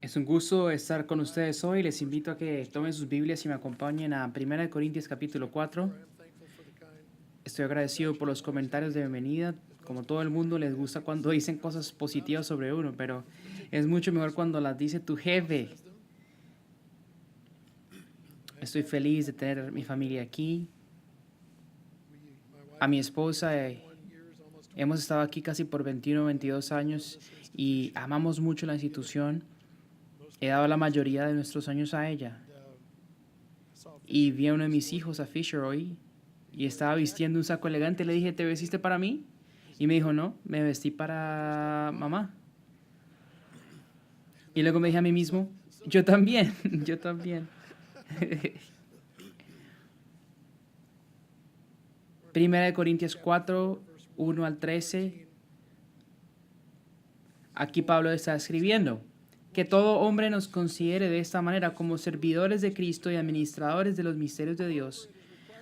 Es un gusto estar con ustedes hoy. Les invito a que tomen sus Biblias y me acompañen a 1 Corintios capítulo 4. Estoy agradecido por los comentarios de bienvenida. Como todo el mundo les gusta cuando dicen cosas positivas sobre uno, pero es mucho mejor cuando las dice tu jefe. Estoy feliz de tener mi familia aquí. A mi esposa, hemos estado aquí casi por 21 o 22 años y amamos mucho la institución. He dado la mayoría de nuestros años a ella. Y vi a uno de mis hijos, a Fisher, hoy, y estaba vistiendo un saco elegante. Le dije, ¿te vestiste para mí? Y me dijo, no, me vestí para mamá. Y luego me dije a mí mismo, yo también, yo también. Primera de Corintios 4, 1 al 13. Aquí Pablo está escribiendo que todo hombre nos considere de esta manera como servidores de Cristo y administradores de los misterios de Dios.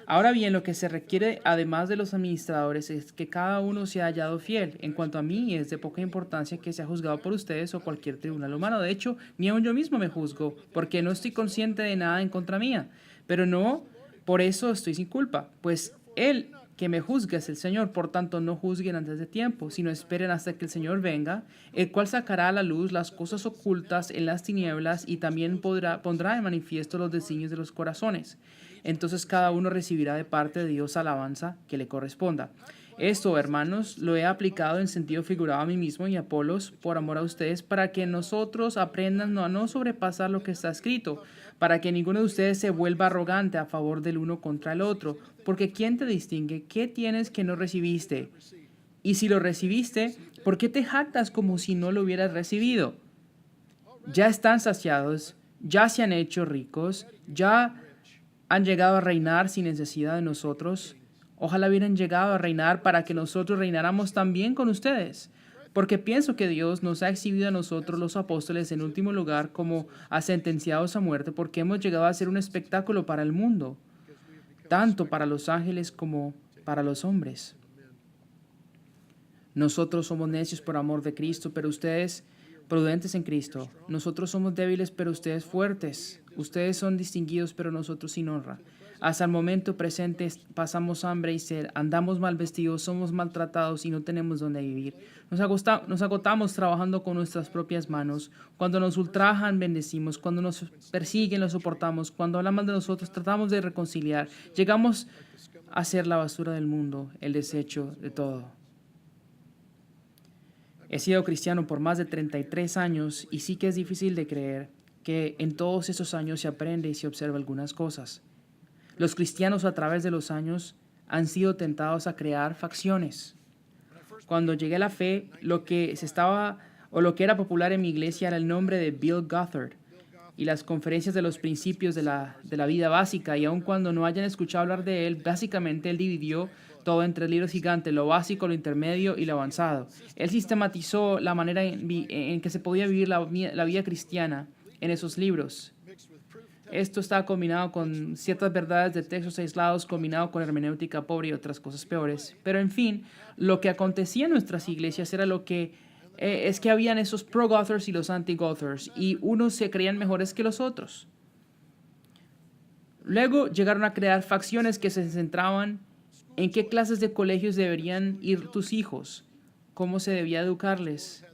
Ahora bien, lo que se requiere, además de los administradores, es que cada uno sea hallado fiel. En cuanto a mí, es de poca importancia que sea juzgado por ustedes o cualquier tribunal humano. De hecho, ni aun yo mismo me juzgo, porque no estoy consciente de nada en contra mía. Pero no, por eso estoy sin culpa, pues Él que me juzga es el Señor. Por tanto, no juzguen antes de tiempo, sino esperen hasta que el Señor venga, el cual sacará a la luz las cosas ocultas en las tinieblas y también pondrá de manifiesto los designios de los corazones. Entonces cada uno recibirá de parte de Dios alabanza que le corresponda. Esto, hermanos, lo he aplicado en sentido figurado a mí mismo y a Apolos por amor a ustedes, para que nosotros aprendan a no sobrepasar lo que está escrito, para que ninguno de ustedes se vuelva arrogante a favor del uno contra el otro. Porque ¿quién te distingue? ¿Qué tienes que no recibiste? Y si lo recibiste, ¿por qué te jactas como si no lo hubieras recibido? Ya están saciados, ya se han hecho ricos, ya han llegado a reinar sin necesidad de nosotros. Ojalá hubieran llegado a reinar para que nosotros reináramos también con ustedes. Porque pienso que Dios nos ha exhibido a nosotros los apóstoles en último lugar como a sentenciados a muerte, porque hemos llegado a ser un espectáculo para el mundo, tanto para los ángeles como para los hombres. Nosotros somos necios por amor de Cristo, pero ustedes prudentes en Cristo. Nosotros somos débiles, pero ustedes fuertes. Ustedes son distinguidos, pero nosotros sin honra. Hasta el momento presente pasamos hambre y sed, andamos mal vestidos, somos maltratados y no tenemos dónde vivir. Nos agotamos trabajando con nuestras propias manos. Cuando nos ultrajan, bendecimos. Cuando nos persiguen, lo soportamos. Cuando hablan mal de nosotros, tratamos de reconciliar. Llegamos a ser la basura del mundo, el desecho de todo. He sido cristiano por más de 33 años y sí que es difícil de creer que en todos esos años se aprende y se observa algunas cosas. Los cristianos a través de los años han sido tentados a crear facciones. Cuando llegué a la fe, lo que era popular en mi iglesia era el nombre de Bill Gothard y las conferencias de los principios de la vida básica, y aun cuando no hayan escuchado hablar de él, básicamente él dividió todo en tres libros gigantes: lo básico, lo intermedio y lo avanzado. Él sistematizó la manera en que se podía vivir la vida cristiana en esos libros. Esto está combinado con ciertas verdades de textos aislados, combinado con hermenéutica pobre y otras cosas peores. Pero en fin, lo que acontecía en nuestras iglesias era lo que es que habían esos pro-Gothers y los anti-Gothers, y unos se creían mejores que los otros. Luego llegaron a crear facciones que se centraban en qué clases de colegios deberían ir tus hijos, cómo se debía educarles.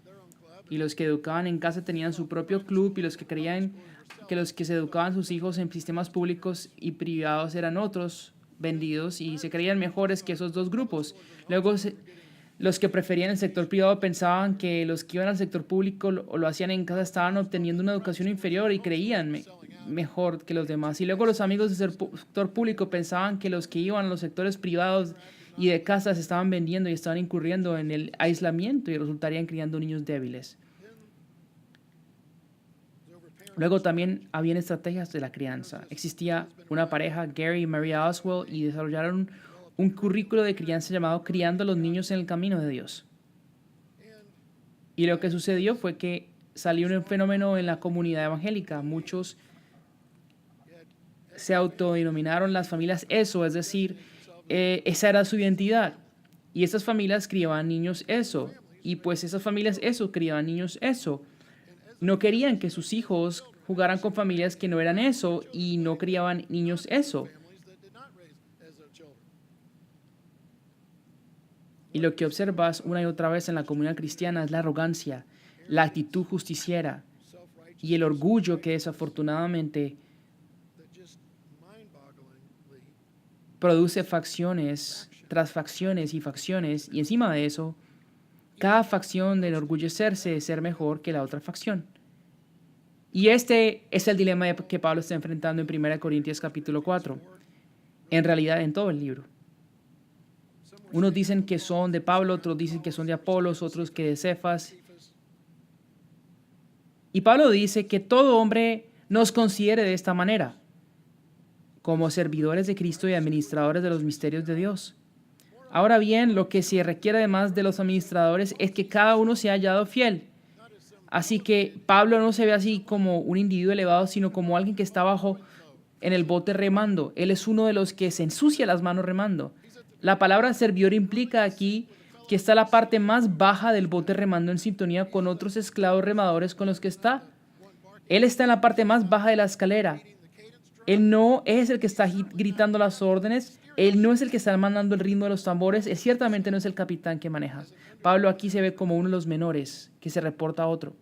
Y los que educaban en casa tenían su propio club, y los que creían que los que se educaban sus hijos en sistemas públicos y privados eran otros vendidos y se creían mejores que esos dos grupos. Luego los que preferían el sector privado pensaban que los que iban al sector público o lo hacían en casa estaban obteniendo una educación inferior y creían mejor que los demás. Y luego los amigos del sector público pensaban que los que iban a los sectores privados y de casa se estaban vendiendo y estaban incurriendo en el aislamiento y resultarían criando niños débiles. Luego también habían estrategias de la crianza. Existía una pareja, Gary y Maria Oswald, y desarrollaron un currículo de crianza llamado Criando a los niños en el camino de Dios. Y lo que sucedió fue que salió un fenómeno en la comunidad evangélica. Muchos se autodenominaron las familias eso, es decir, esa era su identidad. Y esas familias criaban niños eso. Y pues esas familias eso criaban niños eso. No querían que sus hijos jugaran con familias que no eran eso y no criaban niños eso. Y lo que observas una y otra vez en la comunidad cristiana es la arrogancia, la actitud justiciera y el orgullo que desafortunadamente produce facciones tras facciones y facciones, y encima de eso, cada facción de enorgullecerse de ser mejor que la otra facción. Y este es el dilema que Pablo está enfrentando en 1 Corintios capítulo 4, en realidad en todo el libro. Unos dicen que son de Pablo, otros dicen que son de Apolos, otros que de Cefas. Y Pablo dice que todo hombre nos considere de esta manera, como servidores de Cristo y administradores de los misterios de Dios. Ahora bien, lo que se requiere además de los administradores es que cada uno sea hallado fiel. Así que Pablo no se ve así como un individuo elevado, sino como alguien que está abajo en el bote remando. Él es uno de los que se ensucia las manos remando. La palabra servidor implica aquí que está la parte más baja del bote remando en sintonía con otros esclavos remadores con los que está. Él está en la parte más baja de la escalera. Él no es el que está gritando las órdenes. Él no es el que está mandando el ritmo de los tambores. Él ciertamente no es el capitán que maneja. Pablo aquí se ve como uno de los menores que se reporta a otro.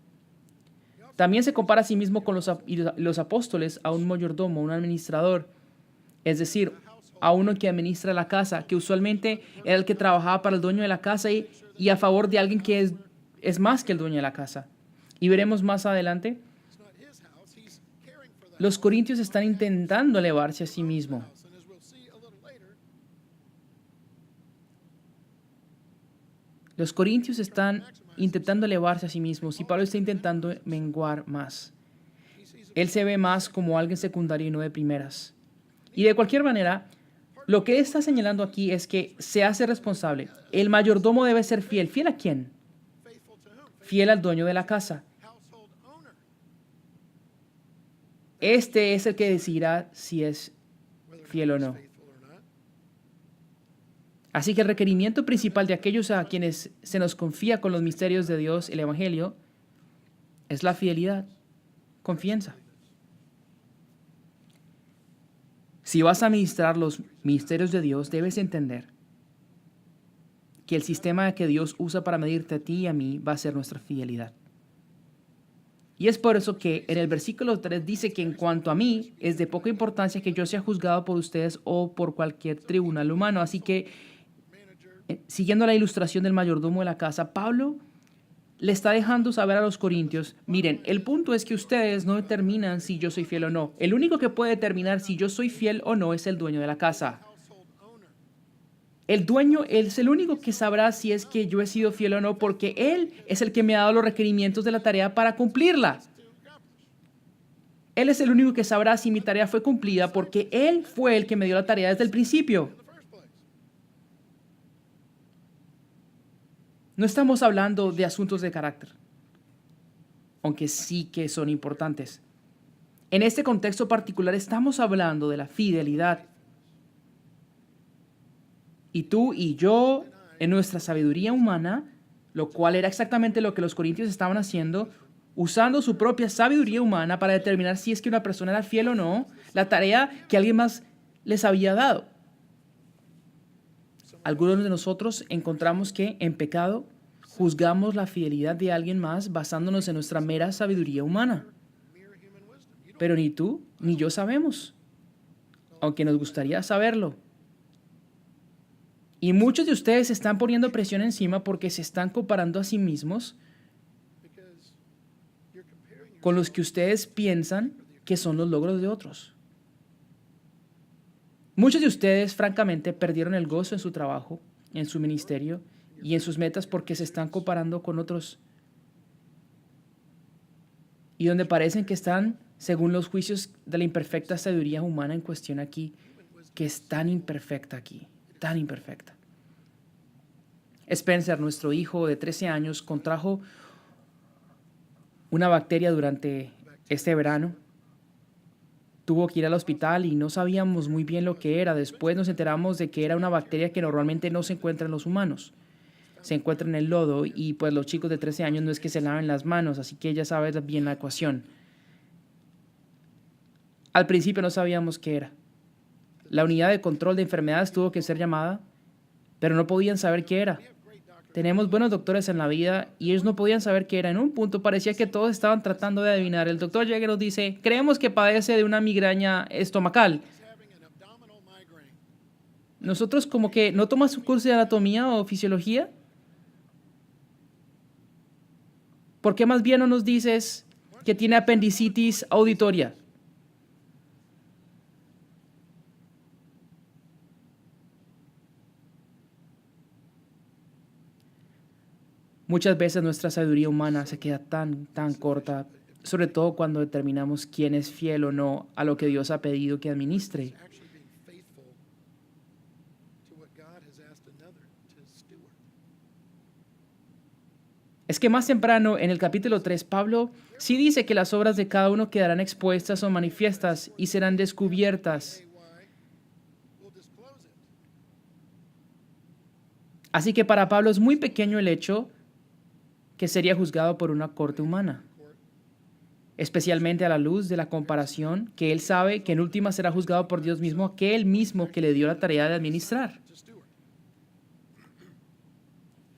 También se compara a sí mismo con los apóstoles a un mayordomo, un administrador. Es decir, a uno que administra la casa, que usualmente era el que trabajaba para el dueño de la casa y a favor de alguien que es más que el dueño de la casa. Y veremos más adelante, los corintios están intentando elevarse a sí mismos. Los corintios están intentando elevarse a sí mismos y Pablo está intentando menguar más. Él se ve más como alguien secundario y no de primeras. Y de cualquier manera, lo que él está señalando aquí es que se hace responsable. El mayordomo debe ser fiel. ¿Fiel a quién? Fiel al dueño de la casa. Este es el que decidirá si es fiel o no. Así que el requerimiento principal de aquellos a quienes se nos confía con los misterios de Dios, el Evangelio, es la fidelidad, confianza. Si vas a administrar los misterios de Dios, debes entender que el sistema que Dios usa para medirte a ti y a mí va a ser nuestra fidelidad. Y es por eso que en el versículo 3 dice que en cuanto a mí, es de poca importancia que yo sea juzgado por ustedes o por cualquier tribunal humano. Así que, siguiendo la ilustración del mayordomo de la casa, Pablo le está dejando saber a los corintios, miren, el punto es que ustedes no determinan si yo soy fiel o no. El único que puede determinar si yo soy fiel o no es el dueño de la casa. El dueño es el único que sabrá si es que yo he sido fiel o no, porque él es el que me ha dado los requerimientos de la tarea para cumplirla. Él es el único que sabrá si mi tarea fue cumplida, porque él fue el que me dio la tarea desde el principio. No estamos hablando de asuntos de carácter, aunque sí que son importantes. En este contexto particular estamos hablando de la fidelidad. Y tú y yo, en nuestra sabiduría humana, lo cual era exactamente lo que los corintios estaban haciendo, usando su propia sabiduría humana para determinar si es que una persona era fiel o no, la tarea que alguien más les había dado. Algunos de nosotros encontramos que en pecado juzgamos la fidelidad de alguien más basándonos en nuestra mera sabiduría humana. Pero ni tú ni yo sabemos, aunque nos gustaría saberlo. Y muchos de ustedes se están poniendo presión encima porque se están comparando a sí mismos con los que ustedes piensan que son los logros de otros. Muchos de ustedes, francamente, perdieron el gozo en su trabajo, en su ministerio y en sus metas porque se están comparando con otros. Y donde parecen que están, según los juicios de la imperfecta sabiduría humana en cuestión aquí, que es tan imperfecta aquí. Tan imperfecta. Spencer, nuestro hijo de 13 años, contrajo una bacteria durante este verano. Tuvo que ir al hospital y no sabíamos muy bien lo que era. Después nos enteramos de que era una bacteria que normalmente no se encuentra en los humanos. se encuentra en el lodo y pues los chicos de 13 años no es que se laven las manos, así que ya sabes bien la ecuación. Al principio no sabíamos qué era. La unidad de control de enfermedades tuvo que ser llamada, pero no podían saber qué era. Tenemos buenos doctores en la vida y ellos no podían saber qué era. En un punto parecía que todos estaban tratando de adivinar. El doctor llega y nos dice, creemos que padece de una migraña estomacal. Nosotros como que, ¿no tomas un curso de anatomía o fisiología? ¿Por qué más bien no nos dices que tiene apendicitis auditoria? Muchas veces nuestra sabiduría humana se queda tan corta, sobre todo cuando determinamos quién es fiel o no a lo que Dios ha pedido que administre. Es que más temprano, en el capítulo 3, Pablo sí dice que las obras de cada uno quedarán expuestas o manifiestas y serán descubiertas. Así que para Pablo es muy pequeño el hecho que sería juzgado por una corte humana, especialmente a la luz de la comparación que él sabe que en última será juzgado por Dios mismo, aquel mismo que le dio la tarea de administrar.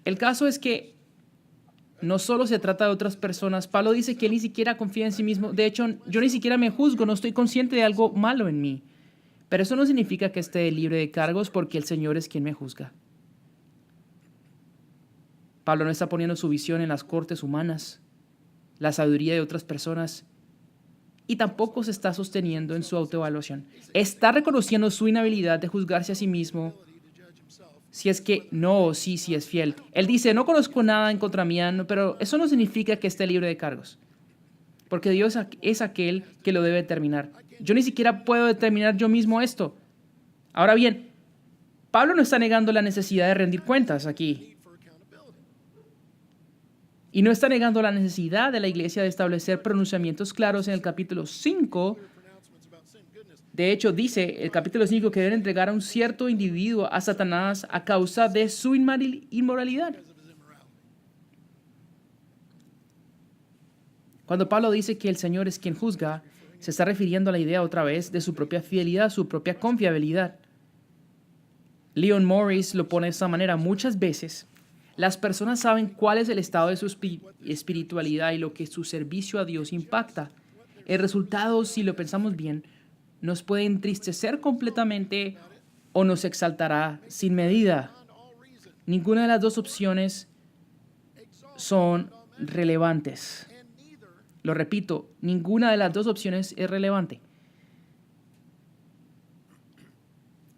El caso es que no solo se trata de otras personas. Pablo dice que él ni siquiera confía en sí mismo. De hecho, yo ni siquiera me juzgo, no estoy consciente de algo malo en mí. Pero eso no significa que esté libre de cargos porque el Señor es quien me juzga. Pablo no está poniendo su visión en las cortes humanas, la sabiduría de otras personas, y tampoco se está sosteniendo en su autoevaluación. Está reconociendo su inhabilidad de juzgarse a sí mismo, si es que no o sí es fiel. Él dice, no conozco nada en contra mía, pero eso no significa que esté libre de cargos, porque Dios es aquel que lo debe determinar. Yo ni siquiera puedo determinar yo mismo esto. Ahora bien, Pablo no está negando la necesidad de rendir cuentas aquí. Y no está negando la necesidad de la iglesia de establecer pronunciamientos claros en el capítulo 5. De hecho, dice el capítulo 5 que deben entregar a un cierto individuo a Satanás a causa de su inmoralidad. Cuando Pablo dice que el Señor es quien juzga, se está refiriendo a la idea otra vez de su propia fidelidad, su propia confiabilidad. Leon Morris lo pone de esta manera. Muchas veces las personas saben cuál es el estado de su espiritualidad y lo que su servicio a Dios impacta. El resultado, si lo pensamos bien, nos puede entristecer completamente o nos exaltará sin medida. Ninguna de las dos opciones son relevantes. Lo repito, ninguna de las dos opciones es relevante.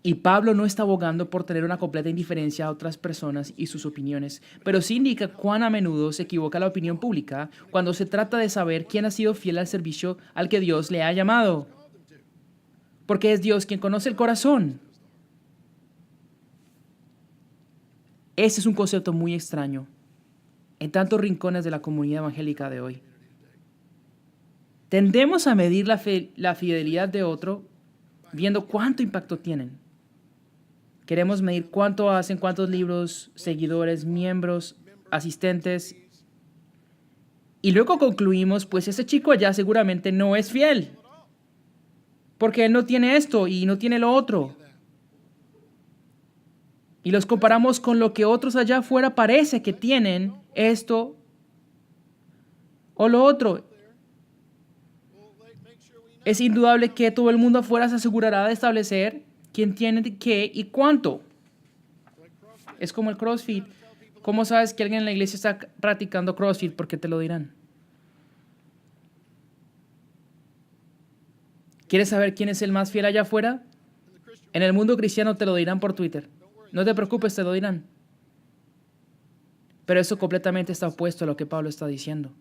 Y Pablo no está abogando por tener una completa indiferencia a otras personas y sus opiniones, pero sí indica cuán a menudo se equivoca la opinión pública cuando se trata de saber quién ha sido fiel al servicio al que Dios le ha llamado. Porque es Dios quien conoce el corazón. Ese es un concepto muy extraño en tantos rincones de la comunidad evangélica de hoy. Tendemos a medir la fidelidad de otro viendo cuánto impacto tienen. Queremos medir cuánto hacen, cuántos libros, seguidores, miembros, asistentes. Y luego concluimos, pues ese chico allá seguramente no es fiel. Porque él no tiene esto y no tiene lo otro. Y los comparamos con lo que otros allá afuera parece que tienen, esto o lo otro. Es indudable que todo el mundo afuera se asegurará de establecer quién tiene qué y cuánto. Es como el CrossFit. ¿Cómo sabes que alguien en la iglesia está practicando CrossFit? Porque te lo dirán. ¿Quieres saber quién es el más fiel allá afuera? En el mundo cristiano te lo dirán por Twitter. No te preocupes, te lo dirán. Pero eso completamente está opuesto a lo que Pablo está diciendo.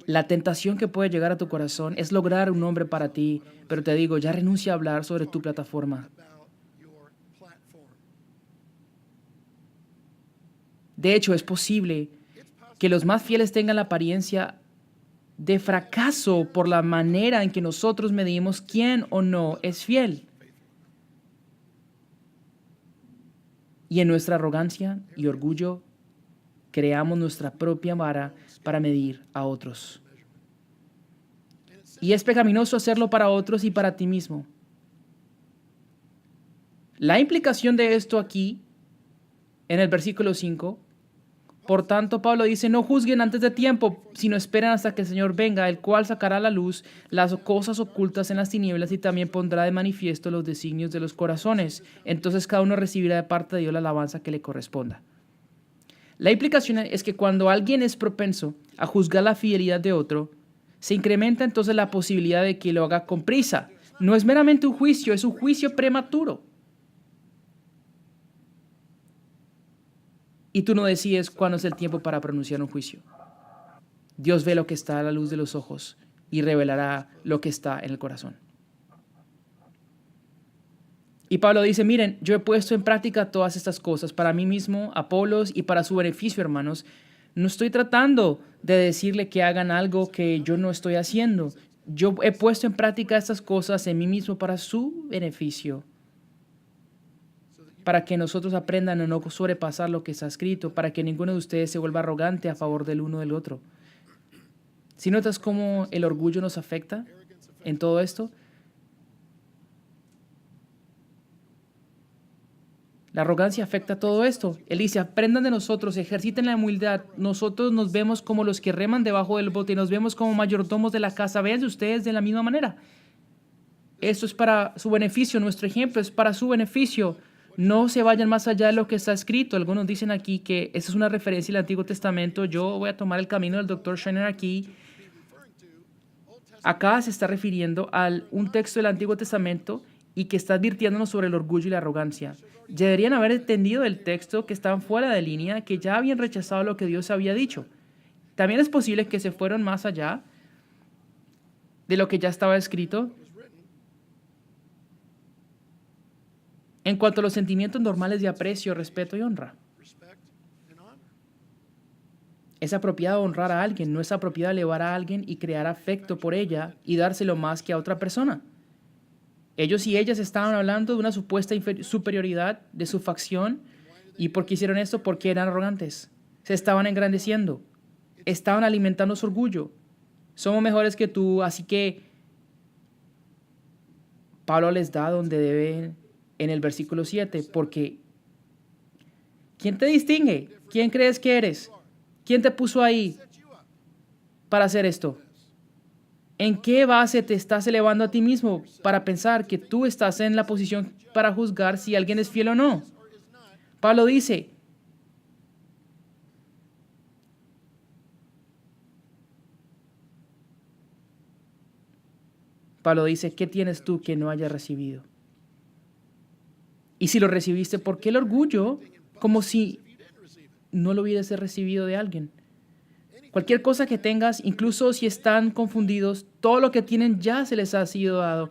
La tentación que puede llegar a tu corazón es lograr un nombre para ti, pero te digo, ya renuncia a hablar sobre tu plataforma. De hecho, es posible que los más fieles tengan la apariencia de fracaso por la manera en que nosotros medimos quién o no es fiel. Y en nuestra arrogancia y orgullo creamos nuestra propia vara para medir a otros. Y es pecaminoso hacerlo para otros y para ti mismo. La implicación de esto aquí, en el versículo 5, por tanto, Pablo dice, no juzguen antes de tiempo, sino esperen hasta que el Señor venga, el cual sacará a la luz las cosas ocultas en las tinieblas y también pondrá de manifiesto los designios de los corazones. Entonces cada uno recibirá de parte de Dios la alabanza que le corresponda. La implicación es que cuando alguien es propenso a juzgar la fidelidad de otro, se incrementa entonces la posibilidad de que lo haga con prisa. No es meramente un juicio, es un juicio prematuro. Y tú no decides cuándo es el tiempo para pronunciar un juicio. Dios ve lo que está a la luz de los ojos y revelará lo que está en el corazón. Y Pablo dice, miren, yo he puesto en práctica todas estas cosas para mí mismo, Apolos, y para su beneficio, hermanos. No estoy tratando de decirle que hagan algo que yo no estoy haciendo. Yo he puesto en práctica estas cosas en mí mismo para su beneficio, para que nosotros aprendan a no sobrepasar lo que está escrito, para que ninguno de ustedes se vuelva arrogante a favor del uno del otro. Si notas cómo el orgullo nos afecta en todo esto, la arrogancia afecta todo esto. Él dice, aprendan de nosotros, ejerciten la humildad. Nosotros nos vemos como los que reman debajo del bote y nos vemos como mayordomos de la casa. Véanse ustedes de la misma manera. Esto es para su beneficio, nuestro ejemplo es para su beneficio. No se vayan más allá de lo que está escrito. Algunos dicen aquí que esa es una referencia al Antiguo Testamento. Yo voy a tomar el camino del Dr. Schreiner aquí. Acá se está refiriendo a un texto del Antiguo Testamento y que está advirtiéndonos sobre el orgullo y la arrogancia. Deberían haber entendido el texto que estaban fuera de línea, que ya habían rechazado lo que Dios había dicho. También es posible que se fueron más allá de lo que ya estaba escrito. En cuanto a los sentimientos normales de aprecio, respeto y honra. Es apropiado honrar a alguien, no es apropiado elevar a alguien y crear afecto por ella y dárselo más que a otra persona. Ellos y ellas estaban hablando de una supuesta superioridad de su facción. ¿Y por qué hicieron esto? Porque eran arrogantes. Se estaban engrandeciendo. Estaban alimentando su orgullo. Somos mejores que tú, así que Pablo les da donde deben en el versículo 7, porque ¿quién te distingue? ¿Quién crees que eres? ¿Quién te puso ahí para hacer esto? ¿En qué base te estás elevando a ti mismo para pensar que tú estás en la posición para juzgar si alguien es fiel o no? Pablo dice, ¿qué tienes tú que no hayas recibido? Y si lo recibiste, ¿por qué el orgullo? Como si no lo hubieras recibido de alguien. Cualquier cosa que tengas, incluso si están confundidos, todo lo que tienen ya se les ha sido dado.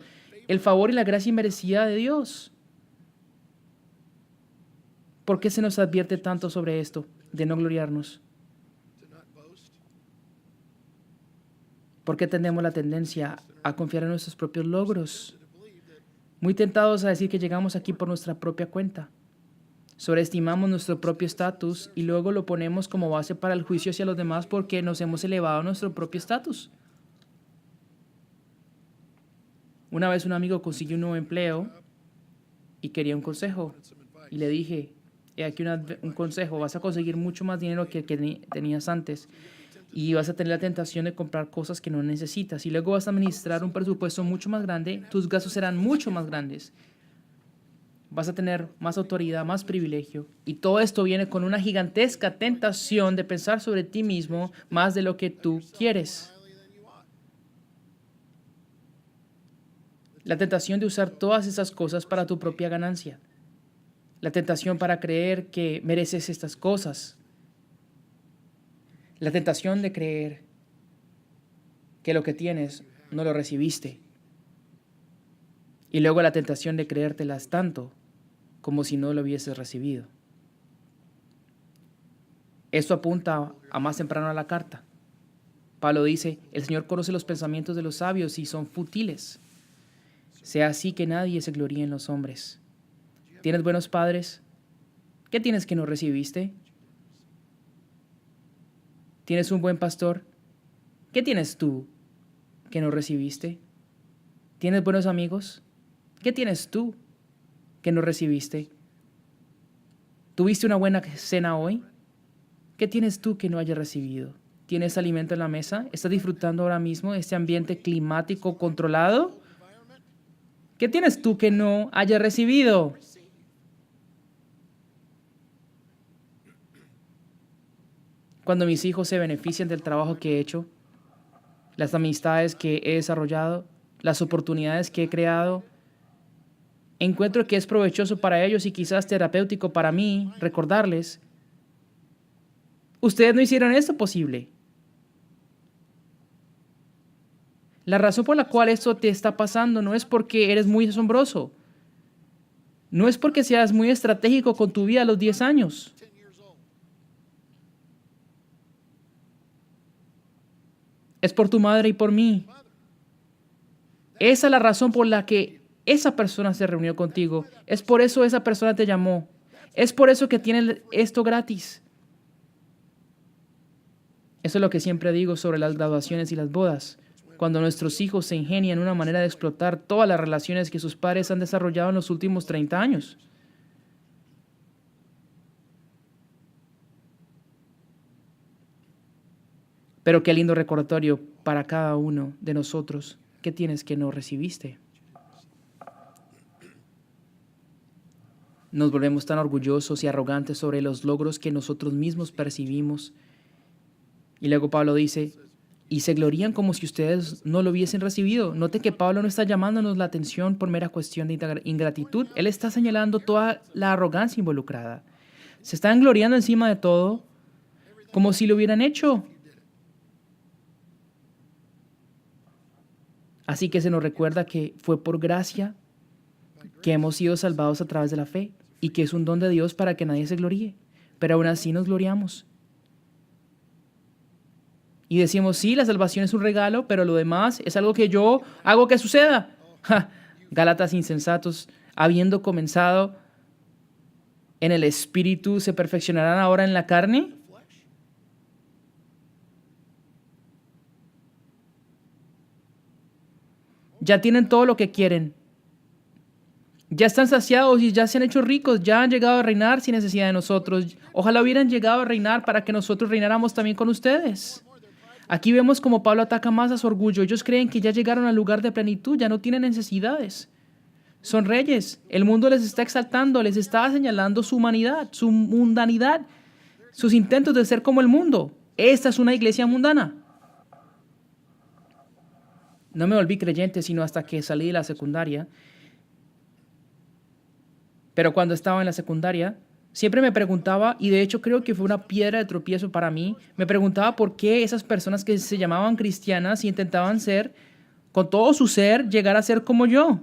El favor y la gracia inmerecida de Dios. ¿Por qué se nos advierte tanto sobre esto, de no gloriarnos? ¿Por qué tenemos la tendencia a confiar en nuestros propios logros? Muy tentados a decir que llegamos aquí por nuestra propia cuenta. Sobreestimamos nuestro propio estatus y luego lo ponemos como base para el juicio hacia los demás porque nos hemos elevado a nuestro propio estatus. Una vez un amigo consiguió un nuevo empleo y quería un consejo. Y le dije, he aquí un consejo, vas a conseguir mucho más dinero que tenías antes. Y vas a tener la tentación de comprar cosas que no necesitas. Y luego vas a administrar un presupuesto mucho más grande. Tus gastos serán mucho más grandes. Vas a tener más autoridad, más privilegio. Y todo esto viene con una gigantesca tentación de pensar sobre ti mismo más de lo que tú quieres. La tentación de usar todas esas cosas para tu propia ganancia. La tentación para creer que mereces estas cosas. La tentación de creer que lo que tienes no lo recibiste. Y luego la tentación de creértelas tanto como si no lo hubieses recibido. Esto apunta a más temprano a la carta. Pablo dice, el Señor conoce los pensamientos de los sabios y son fútiles. Sea así que nadie se gloríe en los hombres. ¿Tienes buenos padres? ¿Qué tienes que no recibiste? ¿Tienes un buen pastor? ¿Qué tienes tú que no recibiste? ¿Tienes buenos amigos? ¿Qué tienes tú que no recibiste? ¿Tuviste una buena cena hoy? ¿Qué tienes tú que no hayas recibido? ¿Tienes alimento en la mesa? ¿Estás disfrutando ahora mismo de este ambiente climático controlado? ¿Qué tienes tú que no hayas recibido? Cuando mis hijos se benefician del trabajo que he hecho, las amistades que he desarrollado, las oportunidades que he creado, encuentro que es provechoso para ellos y quizás terapéutico para mí recordarles, ustedes no hicieron esto posible. La razón por la cual esto te está pasando no es porque eres muy asombroso, no es porque seas muy estratégico con tu vida a los 10 años. Es por tu madre y por mí. Esa es la razón por la que esa persona se reunió contigo. Es por eso esa persona te llamó. Es por eso que tienes esto gratis. Eso es lo que siempre digo sobre las graduaciones y las bodas. Cuando nuestros hijos se ingenian una manera de explotar todas las relaciones que sus padres han desarrollado en los últimos 30 años. Pero qué lindo recordatorio para cada uno de nosotros. ¿Qué tienes que no recibiste? Nos volvemos tan orgullosos y arrogantes sobre los logros que nosotros mismos percibimos. Y luego Pablo dice, y se glorían como si ustedes no lo hubiesen recibido. Note que Pablo no está llamándonos la atención por mera cuestión de ingratitud. Él está señalando toda la arrogancia involucrada. Se están gloriando encima de todo como si lo hubieran hecho. Así que se nos recuerda que fue por gracia que hemos sido salvados a través de la fe y que es un don de Dios para que nadie se gloríe. Pero aún así nos gloriamos. Y decimos, sí, la salvación es un regalo, pero lo demás es algo que yo hago que suceda. ¡Ja! Gálatas insensatos, habiendo comenzado en el espíritu, ¿se perfeccionarán ahora en la carne? Ya tienen todo lo que quieren. Ya están saciados y ya se han hecho ricos, ya han llegado a reinar sin necesidad de nosotros. Ojalá hubieran llegado a reinar para que nosotros reináramos también con ustedes. Aquí vemos cómo Pablo ataca más a su orgullo. Ellos creen que ya llegaron al lugar de plenitud, ya no tienen necesidades. Son reyes. El mundo les está exaltando, les está señalando su humanidad, su mundanidad, sus intentos de ser como el mundo. Esta es una iglesia mundana. No me volví creyente sino hasta que salí de la secundaria. Pero cuando estaba en la secundaria, siempre me preguntaba, y de hecho creo que fue una piedra de tropiezo para mí, me preguntaba por qué esas personas que se llamaban cristianas y intentaban ser, con todo su ser, llegar a ser como yo.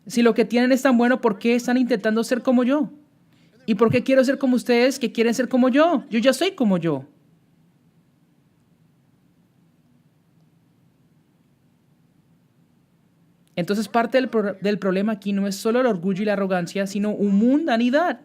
Si lo que tienen es tan bueno, ¿por qué están intentando ser como yo? ¿Y por qué quiero ser como ustedes que quieren ser como yo? Yo ya soy como yo. Entonces parte del problema aquí no es solo el orgullo y la arrogancia, sino mundanidad.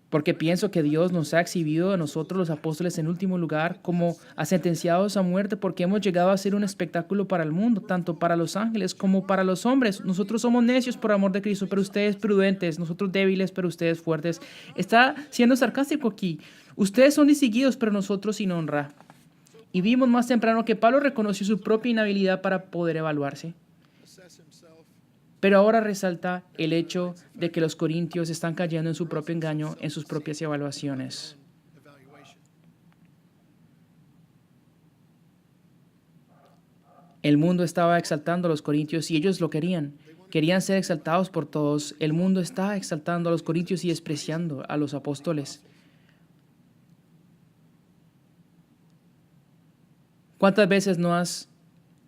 Porque pienso que Dios nos ha exhibido a nosotros los apóstoles en último lugar como a sentenciados a muerte porque hemos llegado a ser un espectáculo para el mundo, tanto para los ángeles como para los hombres. Nosotros somos necios por amor de Cristo, pero ustedes prudentes, nosotros débiles, pero ustedes fuertes. Está siendo sarcástico aquí. Ustedes son distinguidos, pero nosotros sin honra. Y vimos más temprano que Pablo reconoció su propia inhabilidad para poder evaluarse. Pero ahora resalta el hecho de que los corintios están cayendo en su propio engaño, en sus propias evaluaciones. El mundo estaba exaltando a los corintios y ellos lo querían. Querían ser exaltados por todos. El mundo está exaltando a los corintios y despreciando a los apóstoles. ¿Cuántas veces no has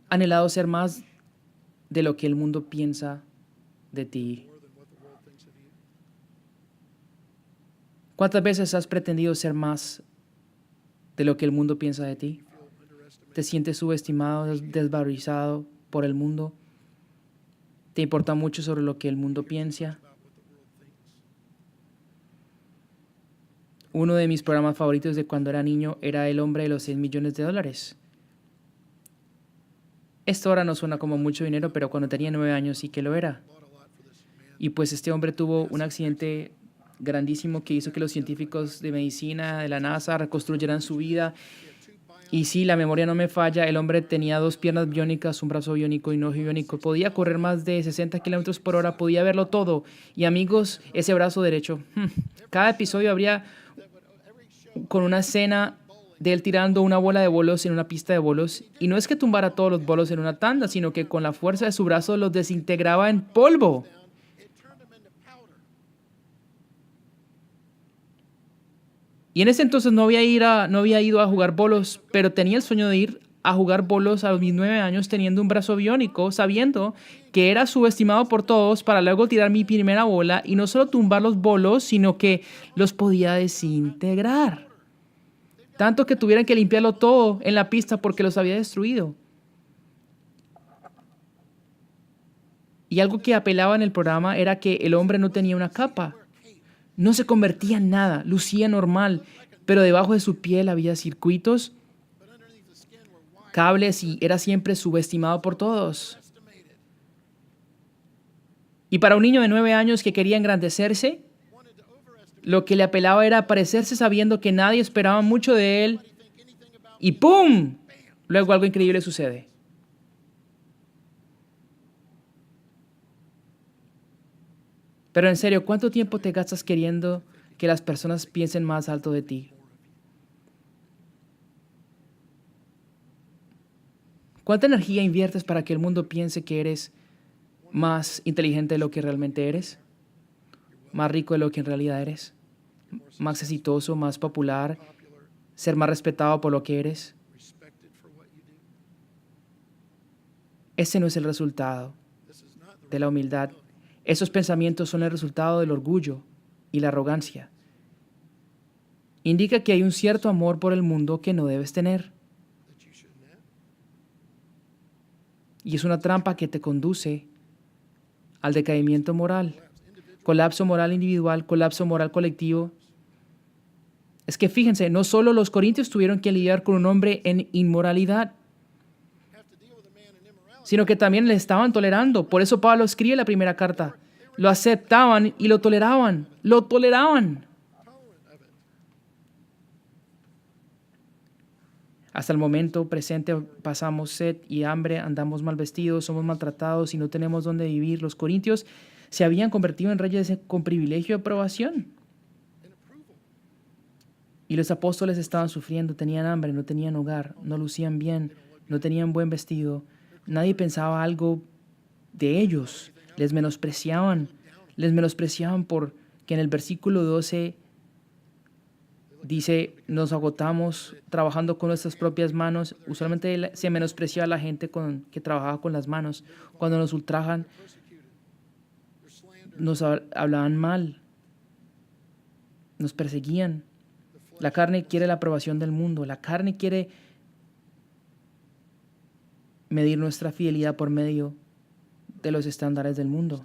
anhelado ser más de lo que el mundo piensa de ti? ¿Cuántas veces has pretendido ser más de lo que el mundo piensa de ti? ¿Te sientes subestimado, desvalorizado por el mundo? ¿Te importa mucho sobre lo que el mundo piensa? Uno de mis programas favoritos de cuando era niño era El hombre de los 6 millones de dólares. Esto ahora no suena como mucho dinero, pero cuando tenía 9 años sí que lo era. Y pues este hombre tuvo un accidente grandísimo que hizo que los científicos de medicina de la NASA reconstruyeran su vida. Y sí, la memoria no me falla, el hombre tenía 2 piernas biónicas, un brazo biónico y un ojo biónico. Podía correr más de 60 kilómetros por hora, podía verlo todo. Y amigos, ese brazo derecho. Cada episodio habría con una escena de él tirando una bola de bolos en una pista de bolos. Y no es que tumbara todos los bolos en una tanda, sino que con la fuerza de su brazo los desintegraba en polvo. Y en ese entonces no había ido a jugar bolos, pero tenía el sueño de ir a jugar bolos a mis 9 años teniendo un brazo biónico, sabiendo que era subestimado por todos para luego tirar mi primera bola y no solo tumbar los bolos, sino que los podía desintegrar. Tanto que tuvieran que limpiarlo todo en la pista porque los había destruido. Y algo que apelaba en el programa era que el hombre no tenía una capa. No se convertía en nada, lucía normal, pero debajo de su piel había circuitos, cables y era siempre subestimado por todos. Y para un niño de 9 años que quería engrandecerse, lo que le apelaba era parecerse sabiendo que nadie esperaba mucho de él y ¡pum! Luego algo increíble sucede. Pero en serio, ¿cuánto tiempo te gastas queriendo que las personas piensen más alto de ti? ¿Cuánta energía inviertes para que el mundo piense que eres más inteligente de lo que realmente eres? ¿Más rico de lo que en realidad eres? ¿Más exitoso, más popular? ¿Ser más respetado por lo que eres? Ese no es el resultado de la humildad. Esos pensamientos son el resultado del orgullo y la arrogancia. Indica que hay un cierto amor por el mundo que no debes tener. Y es una trampa que te conduce al decaimiento moral, colapso moral individual, colapso moral colectivo. Es que fíjense, no solo los corintios tuvieron que lidiar con un hombre en inmoralidad, sino que también le estaban tolerando. Por eso Pablo escribe la primera carta. Lo aceptaban y lo toleraban. Lo toleraban. Hasta el momento presente pasamos sed y hambre, andamos mal vestidos, somos maltratados y no tenemos dónde vivir. Los corintios se habían convertido en reyes con privilegio de aprobación. Y los apóstoles estaban sufriendo, tenían hambre, no tenían hogar, no lucían bien, no tenían buen vestido. Nadie pensaba algo de ellos. Les menospreciaban porque en el versículo 12 dice, nos agotamos trabajando con nuestras propias manos. Usualmente se menosprecia a la gente que trabajaba con las manos. Cuando nos ultrajan, nos hablaban mal, nos perseguían. La carne quiere la aprobación del mundo. La carne quiere medir nuestra fidelidad por medio de los estándares del mundo.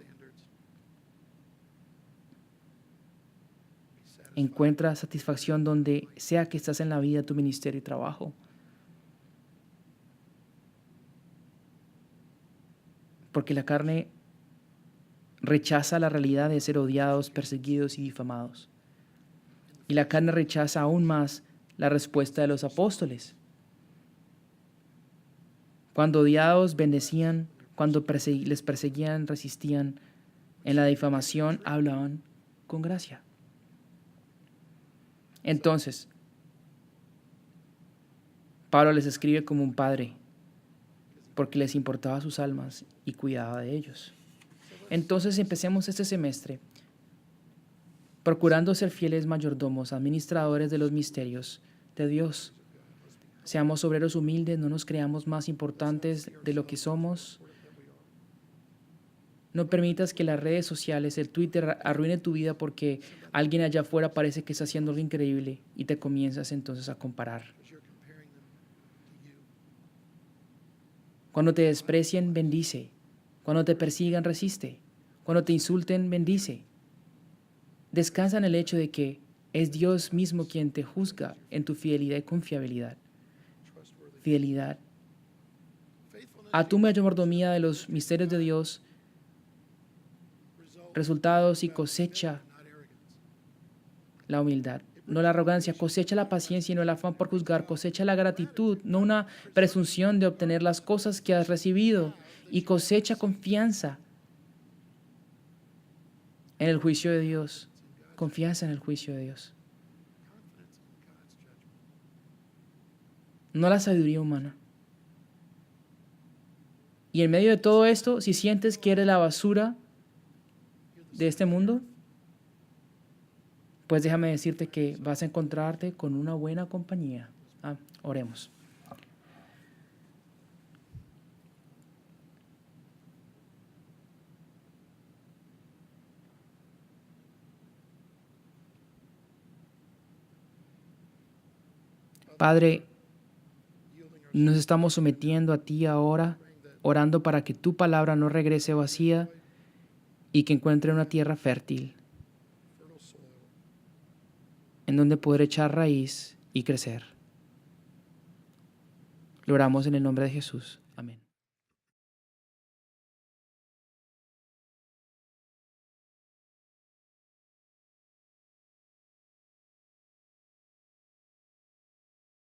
Encuentra satisfacción donde sea que estás en la vida, tu ministerio y trabajo. Porque la carne rechaza la realidad de ser odiados, perseguidos y difamados. Y la carne rechaza aún más la respuesta de los apóstoles. Cuando odiados, bendecían. Cuando les perseguían, resistían. En la difamación, hablaban con gracia. Entonces, Pablo les escribe como un padre, porque les importaba sus almas y cuidaba de ellos. Entonces empecemos este semestre procurando ser fieles mayordomos, administradores de los misterios de Dios. Seamos obreros humildes, no nos creamos más importantes de lo que somos. No permitas que las redes sociales, el Twitter, arruine tu vida porque alguien allá afuera parece que está haciendo algo increíble y te comienzas entonces a comparar. Cuando te desprecien, bendice. Cuando te persigan, resiste. Cuando te insulten, bendice. Descansa en el hecho de que es Dios mismo quien te juzga en tu fidelidad y confiabilidad. Fidelidad. A tu mayordomía de los misterios de Dios, resultados y cosecha la humildad, no la arrogancia, cosecha la paciencia y no el afán por juzgar, cosecha la gratitud, no una presunción de obtener las cosas que has recibido, y cosecha confianza en el juicio de Dios, confianza en el juicio de Dios, no la sabiduría humana. Y en medio de todo esto, si sientes que eres la basura de este mundo, pues déjame decirte que vas a encontrarte con una buena compañía. Oremos. Padre, nos estamos sometiendo a ti ahora, orando para que tu palabra no regrese vacía y que encuentre una tierra fértil en donde poder echar raíz y crecer. Lo oramos en el nombre de Jesús.